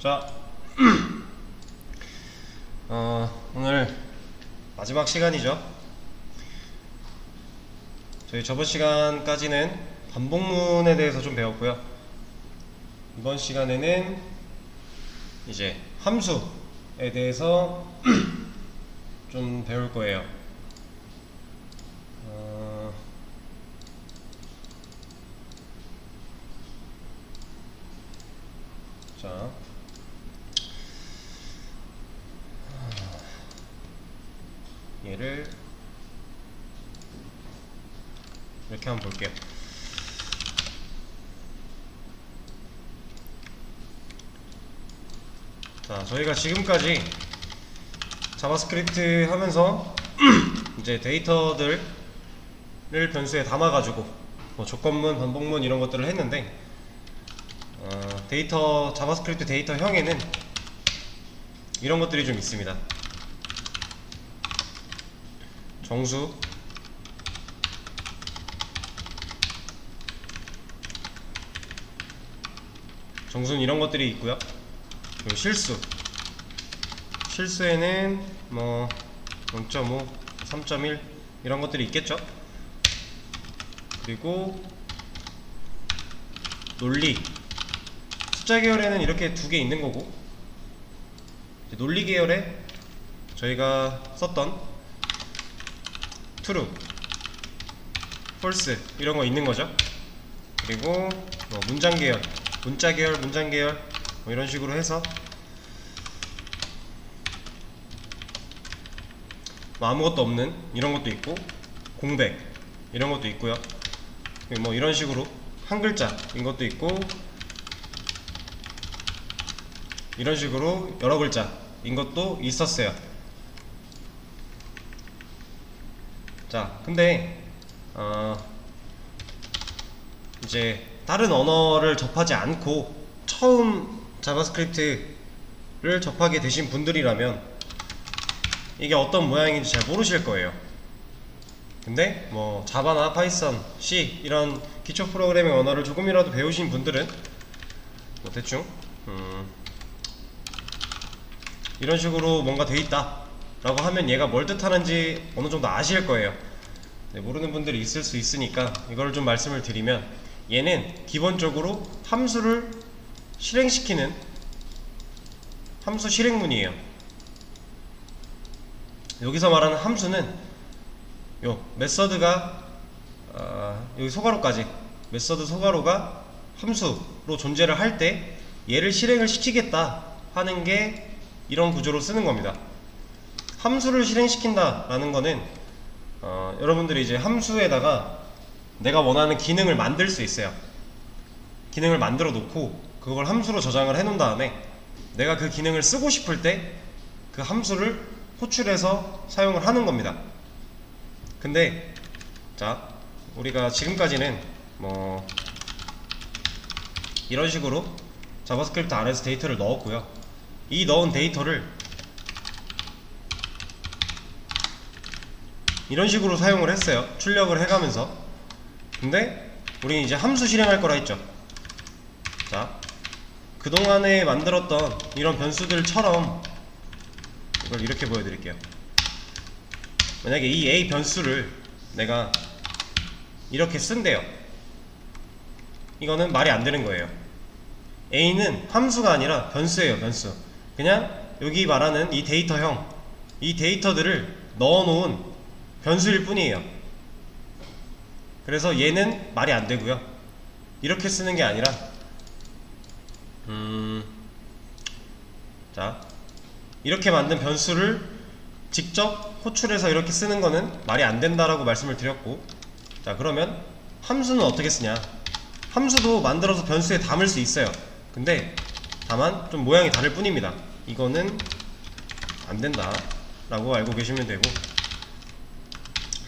자, 오늘 마지막 시간이죠. 저희 저번 시간까지는 반복문에 대해서 좀 배웠고요. 이번 시간에는 이제 함수에 대해서 좀 배울 거예요. 자, 얘를 이렇게 한번 볼게요. 자, 저희가 지금까지 자바스크립트 하면서 이제 데이터들을 변수에 담아가지고 뭐 조건문, 반복문 이런 것들을 했는데 자바스크립트 데이터형에는 이런 것들이 좀 있습니다. 정수, 정수는 이런 것들이 있고요. 그리고 실수에는 뭐 0.5, 3.1 이런 것들이 있겠죠. 그리고 논리, 숫자 계열에는 이렇게 두 개 있는 거고, 논리 계열에 저희가 썼던 true, false 이런 거 있는 거죠. 그리고 뭐 문장 계열, 문자 계열, 문장 계열 뭐 이런 식으로 해서 뭐 아무것도 없는 이런 것도 있고, 공백 이런 것도 있고요. 뭐 이런 식으로 한 글자인 것도 있고, 이런 식으로 여러 글자인 것도 있었어요. 자, 근데 이제 다른 언어를 접하지 않고 처음 자바스크립트를 접하게 되신 분들이라면 이게 어떤 모양인지 잘 모르실 거예요. 근데 뭐 자바나 파이썬, C 이런 기초 프로그래밍 언어를 조금이라도 배우신 분들은 뭐 대충 이런 식으로 뭔가 돼 있다 라고 하면 얘가 뭘 뜻하는지 어느 정도 아실 거예요. 네, 모르는 분들이 있을 수 있으니까 이걸 좀 말씀을 드리면, 얘는 기본적으로 함수를 실행시키는 함수 실행문이에요. 여기서 말하는 함수는 요 메서드가 여기 소괄호까지, 메서드 소괄호가 함수로 존재를 할 때 얘를 실행을 시키겠다 하는 게 이런 구조로 쓰는 겁니다. 함수를 실행시킨다 라는 거는 여러분들이 이제 함수에다가 내가 원하는 기능을 만들 수 있어요. 기능을 만들어 놓고 그걸 함수로 저장을 해 놓은 다음에 내가 그 기능을 쓰고 싶을 때 그 함수를 호출해서 사용을 하는 겁니다. 근데 자, 우리가 지금까지는 뭐 이런 식으로 자바스크립트 안에서 데이터를 넣었고요. 이 넣은 데이터를 이런 식으로 사용을 했어요. 출력을 해가면서. 근데 우리는 이제 함수 실행할 거라 했죠. 자, 그동안에 만들었던 이런 변수들처럼 이걸 이렇게 보여드릴게요. 만약에 이 A 변수를 내가 이렇게 쓴대요. 이거는 말이 안 되는 거예요. A는 함수가 아니라 변수예요. 변수. 그냥 여기 말하는 이 데이터형, 이 데이터들을 넣어놓은 변수일 뿐이에요. 그래서 얘는 말이 안 되고요. 이렇게 쓰는 게 아니라 자, 이렇게 만든 변수를 직접 호출해서 이렇게 쓰는 거는 말이 안 된다라고 말씀을 드렸고, 자, 그러면 함수는 어떻게 쓰냐? 함수도 만들어서 변수에 담을 수 있어요. 근데 다만 좀 모양이 다를 뿐입니다. 이거는 안 된다 라고 알고 계시면 되고,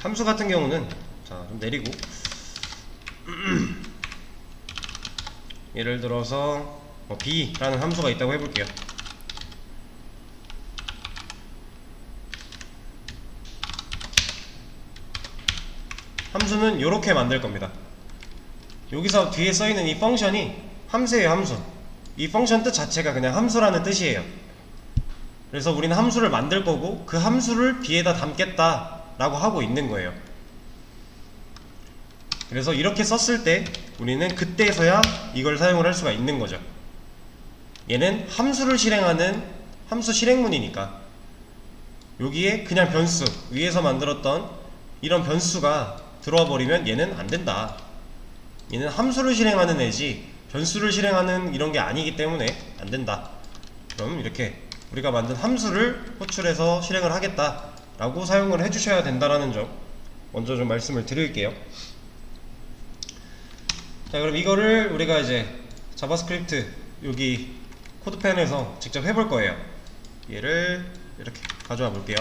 함수 같은 경우는 자, 좀 내리고 예를 들어서 뭐 b라는 함수가 있다고 해볼게요. 함수는 이렇게 만들 겁니다. 여기서 뒤에 써있는 이 펑션이 함수예요. 함수. 이 펑션 뜻 자체가 그냥 함수라는 뜻이에요. 그래서 우리는 함수를 만들 거고 그 함수를 B에다 담겠다 라고 하고 있는 거예요. 그래서 이렇게 썼을 때 우리는 그때서야 이걸 사용을 할 수가 있는 거죠. 얘는 함수를 실행하는 함수 실행문이니까 여기에 그냥 변수, 위에서 만들었던 이런 변수가 들어와 버리면 얘는 안 된다. 얘는 함수를 실행하는 애지 변수를 실행하는 이런 게 아니기 때문에 안 된다. 그럼 이렇게 우리가 만든 함수를 호출해서 실행을 하겠다 라고 사용을 해주셔야 된다라는 점 먼저 좀 말씀을 드릴게요. 자, 그럼 이거를 우리가 이제 자바스크립트 여기 코드펜에서 직접 해볼 거예요. 얘를 이렇게 가져와 볼게요.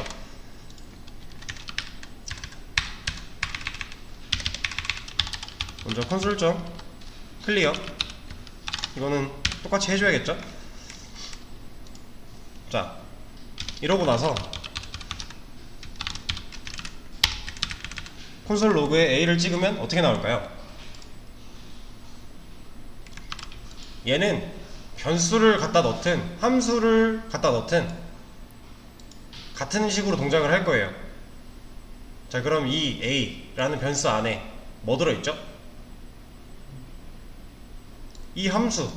먼저 콘솔 점 클리어, 이거는 똑같이 해줘야겠죠? 자, 이러고 나서 콘솔 로그에 A를 찍으면 어떻게 나올까요? 얘는 변수를 갖다 넣든 함수를 갖다 넣든 같은 식으로 동작을 할 거예요. 자, 그럼 이 A라는 변수 안에 뭐 들어있죠? 이 함수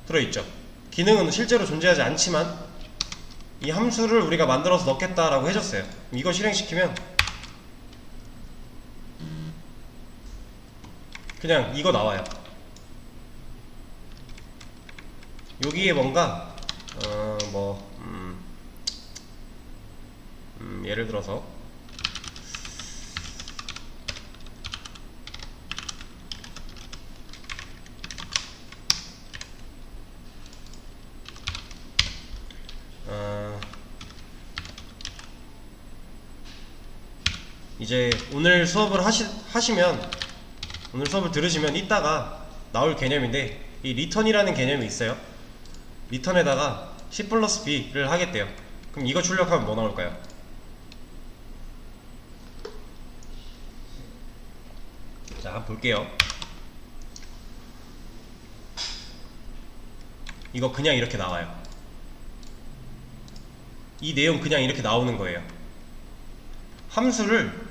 들어있죠. 기능은 실제로 존재하지 않지만 이 함수를 우리가 만들어서 넣겠다라고 해줬어요. 이거 실행시키면 그냥 이거 나와요. 여기에 뭔가 예를 들어서 이제 오늘 수업을 하시면 오늘 수업을 들으시면 이따가 나올 개념인데 이 리턴이라는 개념이 있어요. 리턴에다가 C 플러스 B를 하겠대요. 그럼 이거 출력하면 뭐 나올까요? 자, 한번 볼게요. 이거 그냥 이렇게 나와요. 이 내용 그냥 이렇게 나오는 거예요. 함수를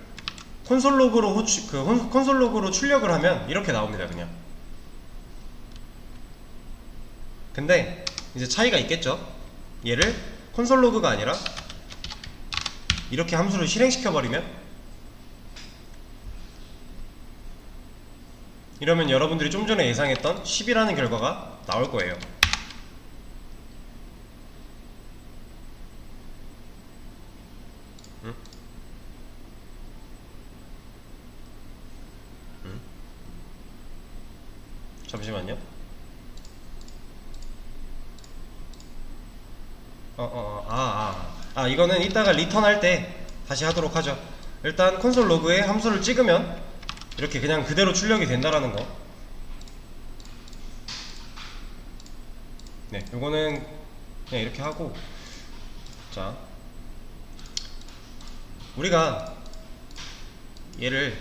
콘솔 로그로 출력을 하면 이렇게 나옵니다. 그냥. 근데 이제 차이가 있겠죠. 얘를 콘솔 로그가 아니라 이렇게 함수를 실행시켜 버리면, 이러면 여러분들이 좀 전에 예상했던 10이라는 결과가 나올 거예요. 잠시만요. 이거는 이따가 리턴 할 때 다시 하도록 하죠. 일단 콘솔 로그에 함수를 찍으면 이렇게 그냥 그대로 출력이 된다라는 거. 네, 요거는 그냥 이렇게 하고, 자, 우리가 얘를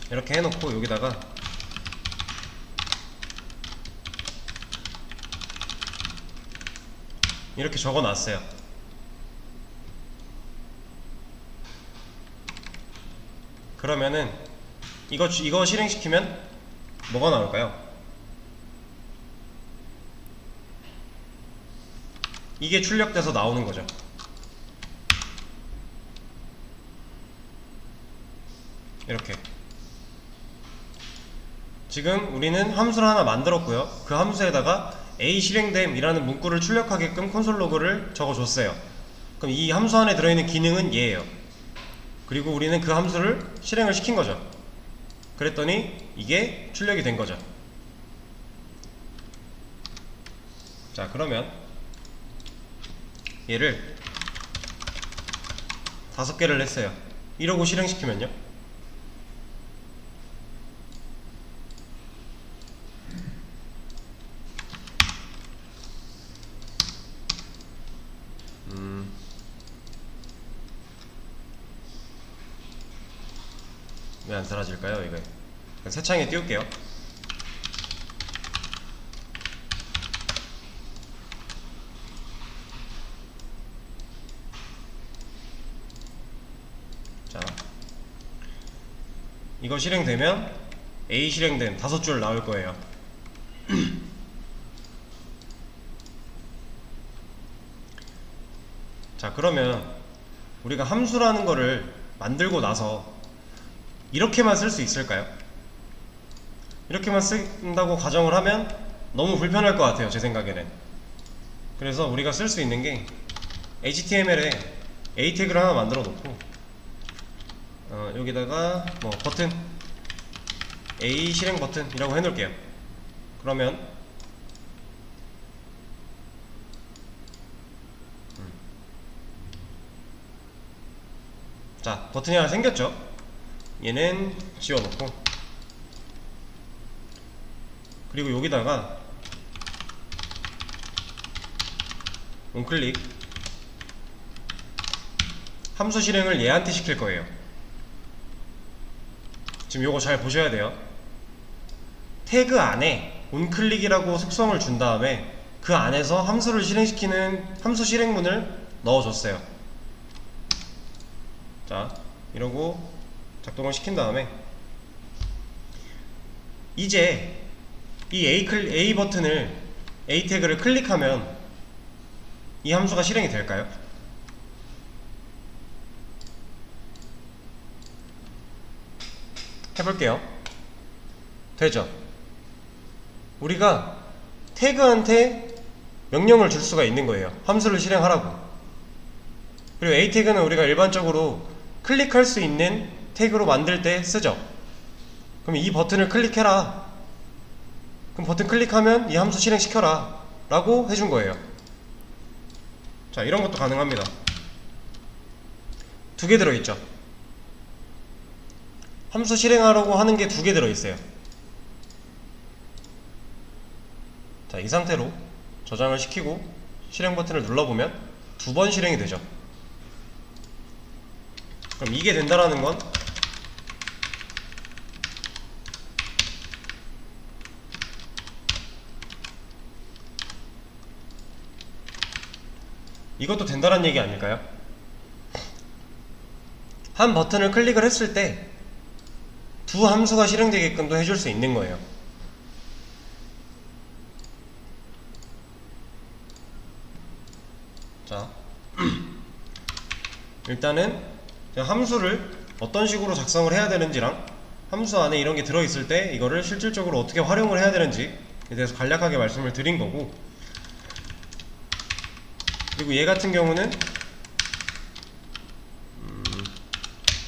이렇게 해놓고 여기다가 이렇게 적어놨어요. 그러면은 이거 실행시키면 뭐가 나올까요? 이게 출력돼서 나오는 거죠. 이렇게. 지금 우리는 함수를 하나 만들었고요. 그 함수에다가 A 실행됨 이라는 문구를 출력하게끔 콘솔 로그를 적어줬어요. 그럼 이 함수 안에 들어있는 기능은 얘예요. 그리고 우리는 그 함수를 실행을 시킨 거죠. 그랬더니 이게 출력이 된 거죠. 자, 그러면 얘를 5개를 했어요. 이러고 실행시키면요, 왜 안 사라질까요? 이거 새 창에 띄울게요. 이거 실행되면 A 실행된 5줄 나올 거예요. 자, 그러면 우리가 함수라는 거를 만들고 나서 이렇게만 쓸 수 있을까요? 이렇게만 쓴다고 가정을 하면 너무 불편할 것 같아요, 제 생각에는. 그래서 우리가 쓸 수 있는 게 HTML에 A 태그를 하나 만들어 놓고 여기다가 뭐 버튼 A 실행 버튼이라고 해 놓을게요. 그러면 자, 버튼이 하나 생겼죠? 얘는 지워놓고, 그리고 여기다가 onClick 함수 실행을 얘한테 시킬 거예요. 지금 요거 잘 보셔야 돼요. 태그 안에 onClick이라고 속성을 준 다음에 그 안에서 함수를 실행시키는 함수 실행문을 넣어줬어요. 자, 이러고 작동을 시킨 다음에 이제 이 A 버튼을 A 태그를 클릭하면 이 함수가 실행이 될까요? 해볼게요. 되죠? 우리가 태그한테 명령을 줄 수가 있는 거예요. 함수를 실행하라고. 그리고 A 태그는 우리가 일반적으로 클릭할 수 있는 태그로 만들 때 쓰죠. 그럼 이 버튼을 클릭해라. 그럼 버튼 클릭하면 이 함수 실행시켜라 라고 해준 거예요. 자, 이런 것도 가능합니다. 2개 들어있죠. 함수 실행하라고 하는 게 2개 들어있어요. 자, 이 상태로 저장을 시키고 실행 버튼을 눌러보면 2번 실행이 되죠. 그럼 이게 된다라는 건 이것도 된다는 얘기 아닐까요? 한 버튼을 클릭을 했을 때 두 함수가 실행되게끔도 해줄 수 있는 거예요. 자, 일단은 함수를 어떤 식으로 작성을 해야 되는지랑 함수 안에 이런 게 들어있을 때 이거를 실질적으로 어떻게 활용을 해야 되는지에 대해서 간략하게 말씀을 드린 거고, 그리고 얘 같은 경우는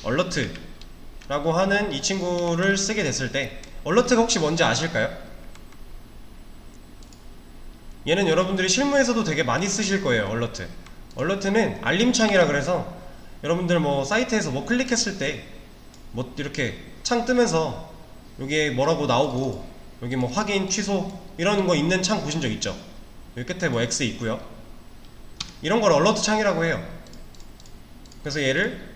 얼러트 라고 하는 이 친구를 쓰게 됐을 때, 얼러트가 혹시 뭔지 아실까요? 얘는 여러분들이 실무에서도 되게 많이 쓰실 거예요. 얼러트는 알림창이라 그래서 여러분들 뭐 사이트에서 뭐 클릭했을 때 뭐 이렇게 창 뜨면서 여기에 뭐라고 나오고 여기 뭐 확인, 취소 이런 거 있는 창 보신 적 있죠? 여기 끝에 뭐 X 있고요. 이런 걸 얼러트 창이라고 해요. 그래서 얘를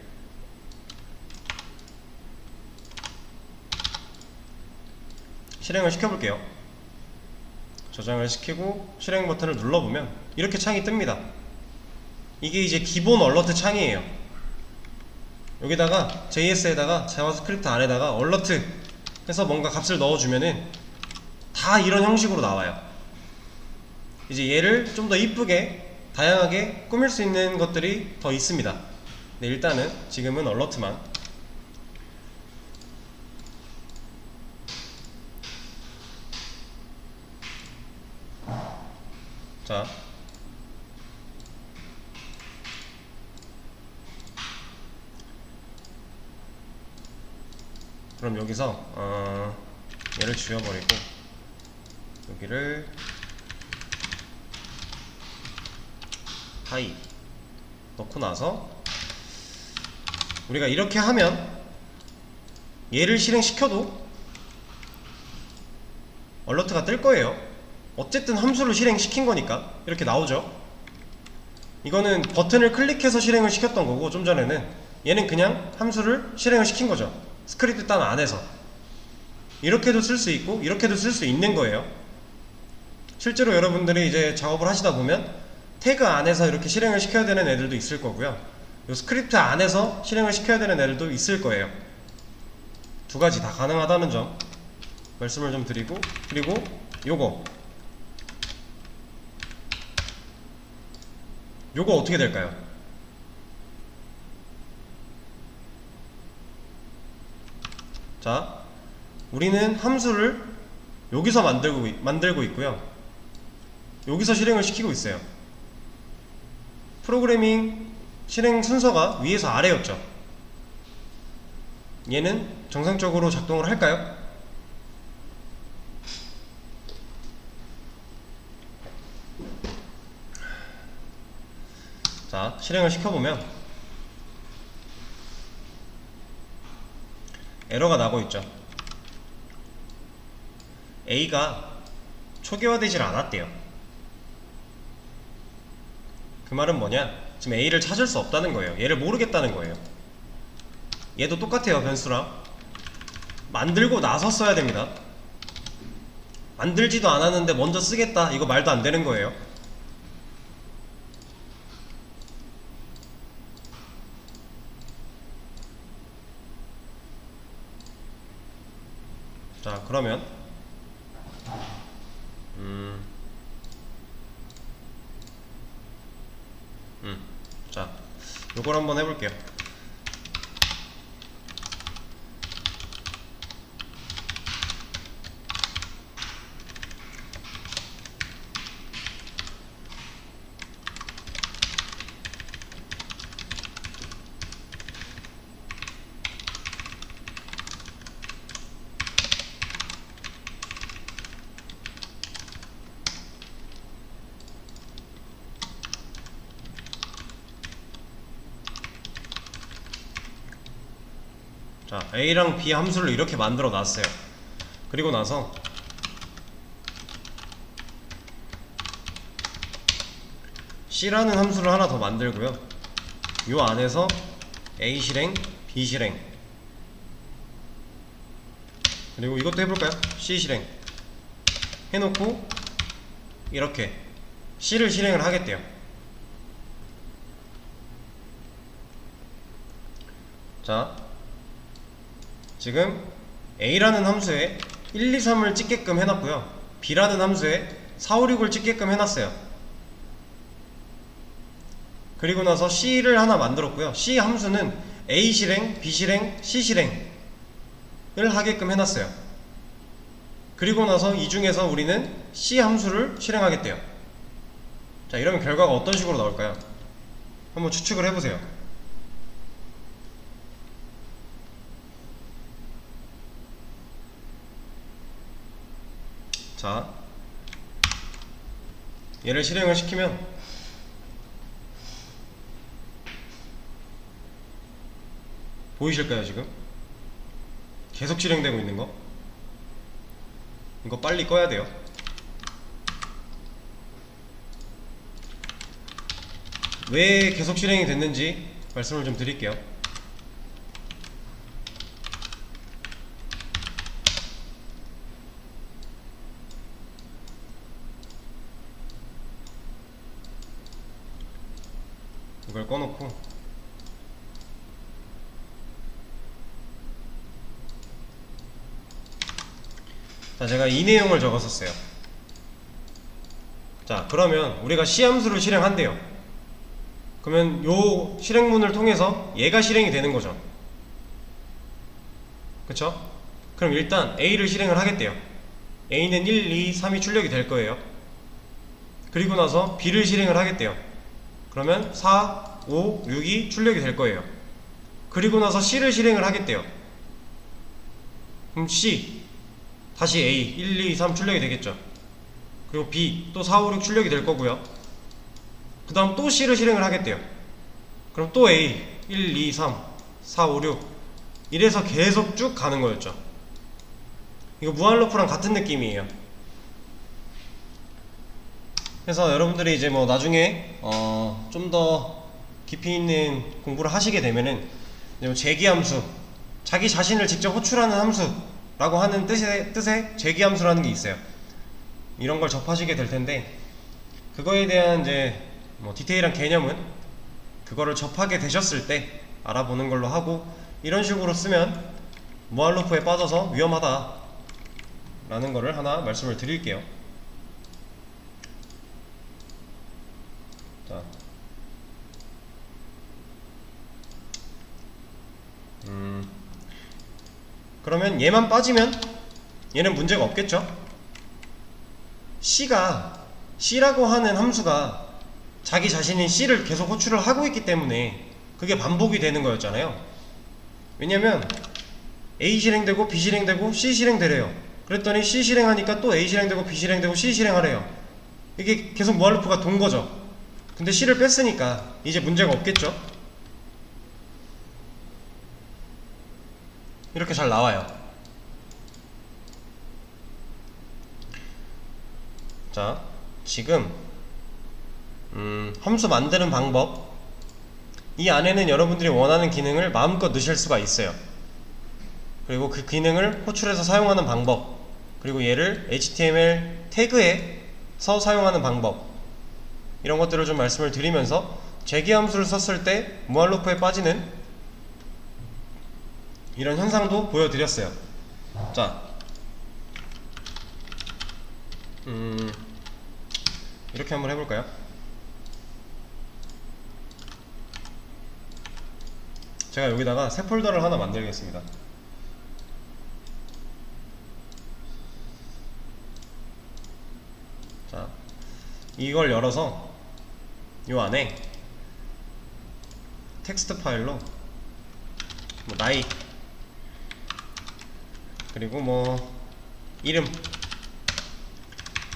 실행을 시켜볼게요. 저장을 시키고 실행 버튼을 눌러보면 이렇게 창이 뜹니다. 이게 이제 기본 얼러트 창이에요. 여기다가 JS에다가 자바스크립트 안에다가 얼러트 해서 뭔가 값을 넣어주면은 다 이런 형식으로 나와요. 이제 얘를 좀 더 이쁘게 다양하게 꾸밀 수 있는 것들이 더 있습니다. 네, 일단은 지금은 얼러트만. 자, 그럼 여기서 얘를 지워버리고 여기를 하이 넣고 나서 우리가 이렇게 하면 얘를 실행시켜도 얼러트가 뜰 거예요. 어쨌든 함수를 실행시킨 거니까 이렇게 나오죠. 이거는 버튼을 클릭해서 실행을 시켰던 거고, 좀 전에는 얘는 그냥 함수를 실행을 시킨 거죠. 스크립트 단 안에서. 이렇게도 쓸 수 있고 이렇게도 쓸 수 있는 거예요. 실제로 여러분들이 이제 작업을 하시다 보면 태그 안에서 이렇게 실행을 시켜야 되는 애들도 있을 거고요, 이 스크립트 안에서 실행을 시켜야 되는 애들도 있을 거예요. 두 가지 다 가능하다는 점 말씀을 좀 드리고, 그리고 요거 어떻게 될까요? 자, 우리는 함수를 여기서 만들고 있고요, 여기서 실행을 시키고 있어요. 프로그래밍 실행 순서가 위에서 아래였죠. 얘는 정상적으로 작동을 할까요? 자, 실행을 시켜보면 에러가 나고 있죠. A가 초기화되질 않았대요. 그 말은 뭐냐? 지금 A를 찾을 수 없다는 거예요. 얘를 모르겠다는 거예요. 얘도 똑같아요. 변수랑 만들고 나서 써야 됩니다. 만들지도 않았는데 먼저 쓰겠다, 이거 말도 안 되는 거예요. 자, 그러면 자, 요걸 한번 해볼게요. 자, A랑 B 함수를 이렇게 만들어 놨어요. 그리고 나서 C라는 함수를 하나 더 만들고요, 요 안에서 A 실행, B 실행, 그리고 이것도 해볼까요? C 실행 해놓고 이렇게 C를 실행을 하겠대요. 자, 지금 A라는 함수에 1, 2, 3을 찍게끔 해놨고요, B라는 함수에 4, 5, 6을 찍게끔 해놨어요. 그리고 나서 C를 하나 만들었고요, C 함수는 A 실행, B 실행, C 실행을 하게끔 해놨어요. 그리고 나서 이 중에서 우리는 C 함수를 실행하겠대요. 자, 이러면 결과가 어떤 식으로 나올까요? 한번 추측을 해보세요. 자, 얘를 실행을 시키면 보이실까요? 지금 계속 실행되고 있는 거? 이거 빨리 꺼야 돼요. 왜 계속 실행이 됐는지 말씀을 좀 드릴게요. 이걸 꺼놓고 자, 제가 이 내용을 적었었어요. 자, 그러면 우리가 C 함수를 실행한대요. 그러면 요 실행문을 통해서 얘가 실행이 되는 거죠. 그쵸? 그럼 일단 A를 실행을 하겠대요. A는 1, 2, 3이 출력이 될 거예요. 그리고 나서 B를 실행을 하겠대요. 그러면 4, 5, 6이 출력이 될 거예요. 그리고 나서 C를 실행을 하겠대요. 그럼 C 다시 A 1, 2, 3 출력이 되겠죠. 그리고 B 또 4, 5, 6 출력이 될 거고요. 그 다음 또 C를 실행을 하겠대요. 그럼 또 A 1, 2, 3 4, 5, 6 이래서 계속 쭉 가는 거였죠. 이거 무한루프랑 같은 느낌이에요. 그래서 여러분들이 이제 뭐 나중에 좀 더 깊이 있는 공부를 하시게 되면은 재기함수, 자기 자신을 직접 호출하는 함수라고 하는 뜻의 재기함수라는 게 있어요. 이런 걸 접하시게 될 텐데, 그거에 대한 이제 뭐 디테일한 개념은 그거를 접하게 되셨을 때 알아보는 걸로 하고, 이런 식으로 쓰면 무한 루프에 빠져서 위험하다 라는 거를 하나 말씀을 드릴게요. 자, 그러면 얘만 빠지면 얘는 문제가 없겠죠? C라고 하는 함수가 자기 자신인 C를 계속 호출을 하고 있기 때문에 그게 반복이 되는 거였잖아요. 왜냐면 A 실행되고 B 실행되고 C 실행되래요. 그랬더니 C 실행하니까 또 A 실행되고 B 실행되고 C 실행하래요. 이게 계속 무한루프가 돈 거죠. 근데 C를 뺐으니까 이제 문제가 없겠죠? 이렇게 잘 나와요. 자, 지금 함수 만드는 방법, 이 안에는 여러분들이 원하는 기능을 마음껏 넣으실 수가 있어요. 그리고 그 기능을 호출해서 사용하는 방법, 그리고 얘를 HTML 태그에서 사용하는 방법, 이런 것들을 좀 말씀을 드리면서 재기함수를 썼을 때 무한루프에 빠지는 이런 현상도 보여드렸어요. 자, 이렇게 한번 해볼까요? 제가 여기다가 새 폴더를 하나 만들겠습니다. 자, 이걸 열어서 요 안에 텍스트 파일로 나이, 그리고 이름,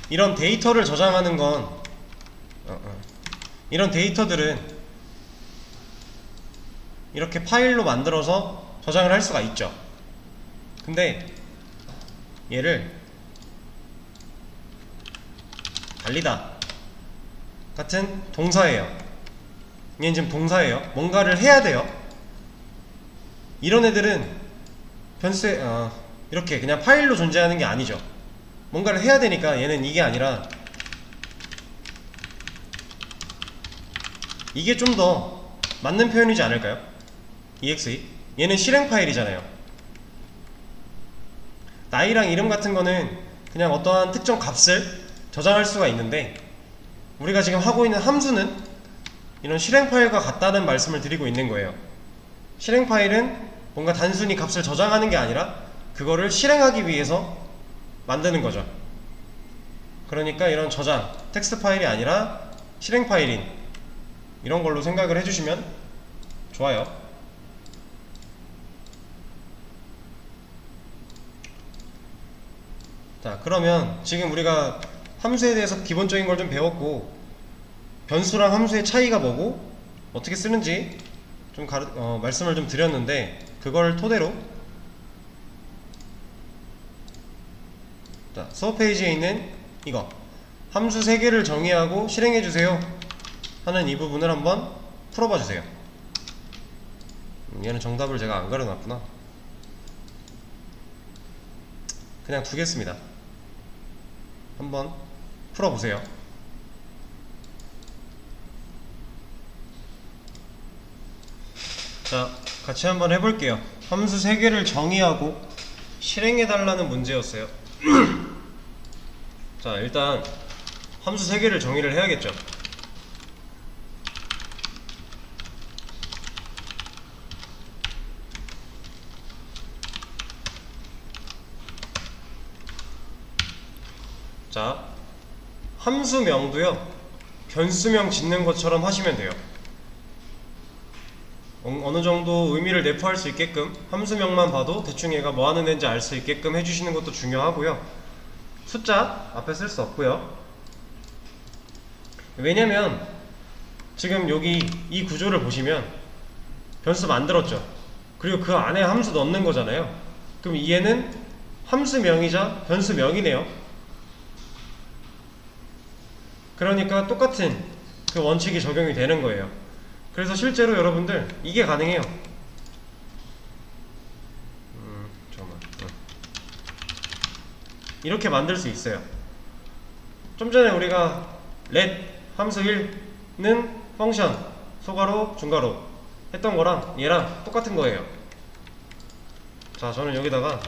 이런 데이터를 저장하는 건 이런 데이터들은 이렇게 파일로 만들어서 저장을 할 수가 있죠. 근데 얘를 달리다 같은 동사예요. 얘는 지금 동사예요. 뭔가를 해야 돼요. 이런 애들은 변수에 이렇게 그냥 파일로 존재하는 게 아니죠. 뭔가를 해야 되니까 얘는 이게 아니라 이게 좀 더 맞는 표현이지 않을까요? exe, 얘는 실행 파일이잖아요. 나이랑 이름 같은 거는 그냥 어떠한 특정 값을 저장할 수가 있는데, 우리가 지금 하고 있는 함수는 이런 실행 파일과 같다는 말씀을 드리고 있는 거예요. 실행 파일은 뭔가 단순히 값을 저장하는 게 아니라 그거를 실행하기 위해서 만드는 거죠. 그러니까 이런 저장, 텍스트 파일이 아니라 실행 파일인 이런 걸로 생각을 해주시면 좋아요. 자, 그러면 지금 우리가 함수에 대해서 기본적인 걸 좀 배웠고, 변수랑 함수의 차이가 뭐고 어떻게 쓰는지 좀 말씀을 좀 드렸는데, 그걸 토대로 자, 수업 페이지에 있는 이거 함수 3개를 정의하고 실행해주세요 하는 이 부분을 한번 풀어봐 주세요. 얘는 정답을 제가 안 가려놨구나. 그냥 두겠습니다. 한번 풀어보세요. 자, 같이 한번 해볼게요. 함수 3개를 정의하고 실행해달라는 문제였어요. 자, 일단 함수 3개를 정의를 해야겠죠. 자, 함수명도요, 변수명 짓는 것처럼 하시면 돼요. 어느 정도 의미를 내포할 수 있게끔, 함수명만 봐도 대충 얘가 뭐 하는 애인지 알 수 있게끔 해주시는 것도 중요하고요. 숫자 앞에 쓸 수 없고요. 왜냐면 지금 여기 이 구조를 보시면 변수 만들었죠. 그리고 그 안에 함수 넣는 거잖아요. 그럼 얘는 함수명이자 변수명이네요. 그러니까 똑같은 그 원칙이 적용이 되는 거예요. 그래서 실제로 여러분들 이게 가능해요. 잠깐만. 이렇게 만들 수 있어요. 좀 전에 우리가 let 함수 1는 펑션 소괄호 중괄호 했던 거랑 얘랑 똑같은 거예요. 자, 저는 여기다가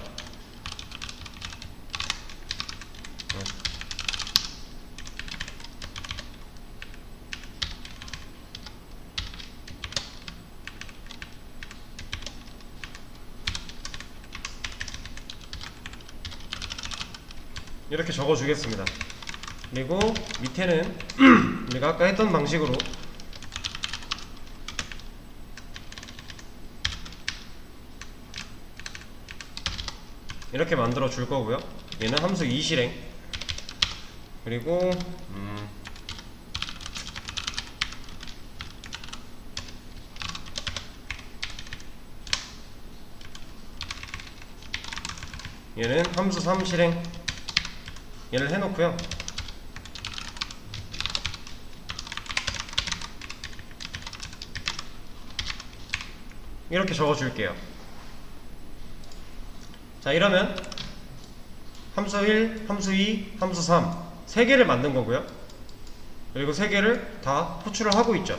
이렇게 적어 주겠습니다. 그리고 밑에는 우리가 아까 했던 방식으로 이렇게 만들어 줄 거고요. 얘는 함수 2실행. 그리고 얘는 함수 3실행. 얘를 해놓고요. 이렇게 적어줄게요. 자, 이러면 함수 1, 함수 2, 함수 3 3개를 만든 거고요. 그리고 3개를 다 호출을 하고 있죠.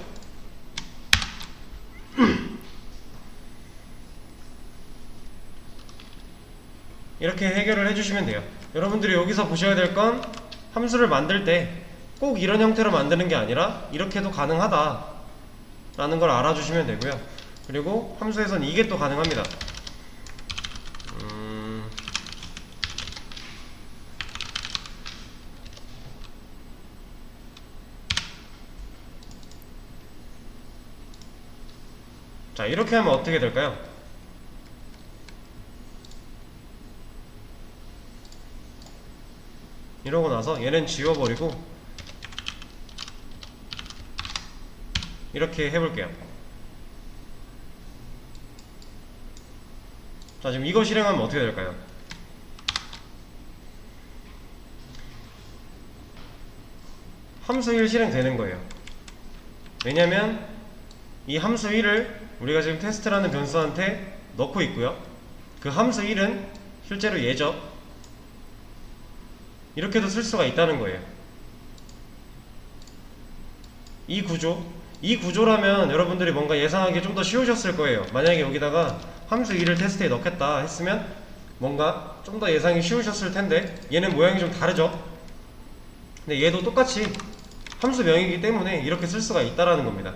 이렇게 해결을 해주시면 돼요. 여러분들이 여기서 보셔야 될 건 함수를 만들 때 꼭 이런 형태로 만드는 게 아니라 이렇게도 가능하다 라는 걸 알아주시면 되고요. 그리고 함수에선 이게 또 가능합니다. 자, 이렇게 하면 어떻게 될까요? 이러고 나서 얘는 지워버리고 이렇게 해볼게요. 자, 지금 이거 실행하면 어떻게 될까요? 함수 1 실행되는 거예요. 왜냐면 이 함수 1을 우리가 지금 테스트라는 변수한테 넣고 있고요. 그 함수 1은 실제로 얘죠. 이렇게도 쓸 수가 있다는 거예요. 이 구조라면 여러분들이 뭔가 예상하기 좀 더 쉬우셨을 거예요. 만약에 여기다가 함수 2를 테스트에 넣겠다 했으면 뭔가 좀 더 예상이 쉬우셨을 텐데 얘는 모양이 좀 다르죠. 근데 얘도 똑같이 함수명이기 때문에 이렇게 쓸 수가 있다라는 겁니다.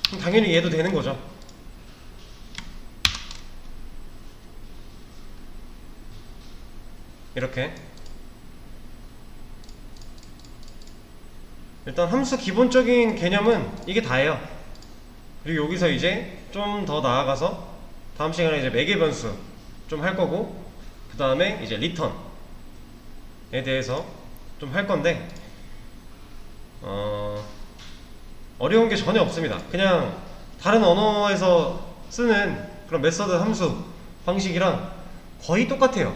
그럼 당연히 얘도 되는 거죠. 이렇게 일단 함수 기본적인 개념은 이게 다예요. 그리고 여기서 이제 좀 더 나아가서 다음 시간에 이제 매개 변수 좀 할 거고, 그 다음에 이제 리턴에 대해서 좀 할 건데 어려운 게 전혀 없습니다. 그냥 다른 언어에서 쓰는 그런 메서드 함수 방식이랑 거의 똑같아요.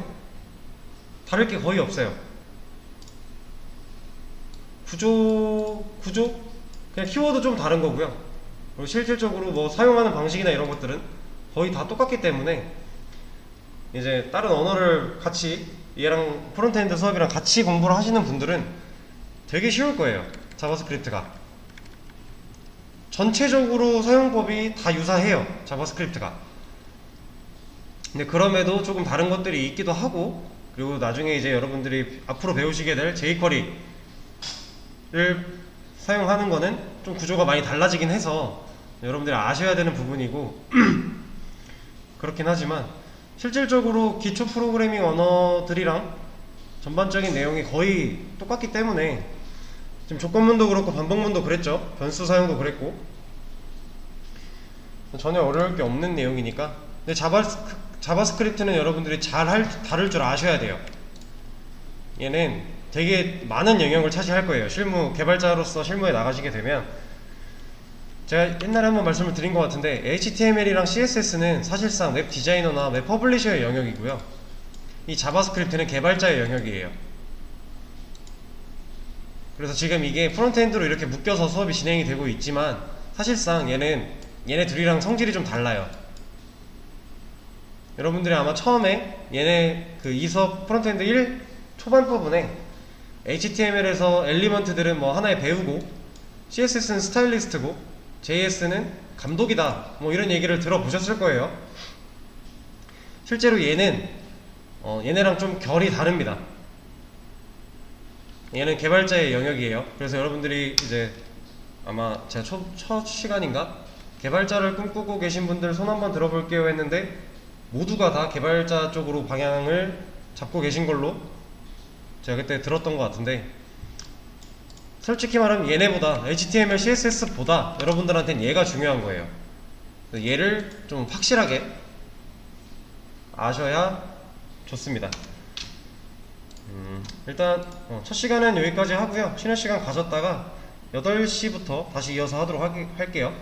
다를 게 거의 없어요. 구조 그냥 키워드 좀 다른 거고요. 그리고 실질적으로 뭐 사용하는 방식이나 이런 것들은 거의 다 똑같기 때문에 이제 다른 언어를 같이 얘랑 프론트엔드 수업이랑 같이 공부를 하시는 분들은 되게 쉬울 거예요. 자바스크립트가 전체적으로 사용법이 다 유사해요. 자바스크립트가. 근데 그럼에도 조금 다른 것들이 있기도 하고, 그리고 나중에 이제 여러분들이 앞으로 배우시게 될 jQuery를 사용하는 거는 좀 구조가 많이 달라지긴 해서 여러분들이 아셔야 되는 부분이고 그렇긴 하지만 실질적으로 기초 프로그래밍 언어들이랑 전반적인 내용이 거의 똑같기 때문에 지금 조건문도 그렇고 반복문도 그랬죠. 변수 사용도 그랬고 전혀 어려울 게 없는 내용이니까. 근데 자바스크립트는 여러분들이 다룰 줄 아셔야 돼요. 얘는 되게 많은 영역을 차지할 거예요. 개발자로서 실무에 나가시게 되면. 제가 옛날에 한번 말씀을 드린 것 같은데 HTML이랑 CSS는 사실상 웹 디자이너나 웹 퍼블리셔의 영역이고요. 이 자바스크립트는 개발자의 영역이에요. 그래서 지금 이게 프론트엔드로 이렇게 묶여서 수업이 진행이 되고 있지만 사실상 얘네 둘이랑 성질이 좀 달라요. 여러분들이 아마 처음에 얘네 이 수업 프론트엔드 1 초반 부분에 HTML에서 엘리먼트들은 뭐 하나에 배우고 CSS는 스타일리스트고 JS는 감독이다 뭐 이런 얘기를 들어보셨을 거예요. 실제로 얘는 얘네랑 좀 결이 다릅니다. 얘는 개발자의 영역이에요. 그래서 여러분들이 이제 아마 제가 첫 시간인가 개발자를 꿈꾸고 계신 분들 손 한번 들어볼게요 했는데 모두가 다 개발자 쪽으로 방향을 잡고 계신 걸로 제가 그때 들었던 것 같은데, 솔직히 말하면 얘네보다 HTML, CSS보다 여러분들한테는 얘가 중요한 거예요. 얘를 좀 확실하게 아셔야 좋습니다. 일단 첫 시간은 여기까지 하고요. 쉬는 시간 가졌다가 8시부터 다시 이어서 하도록 할게요.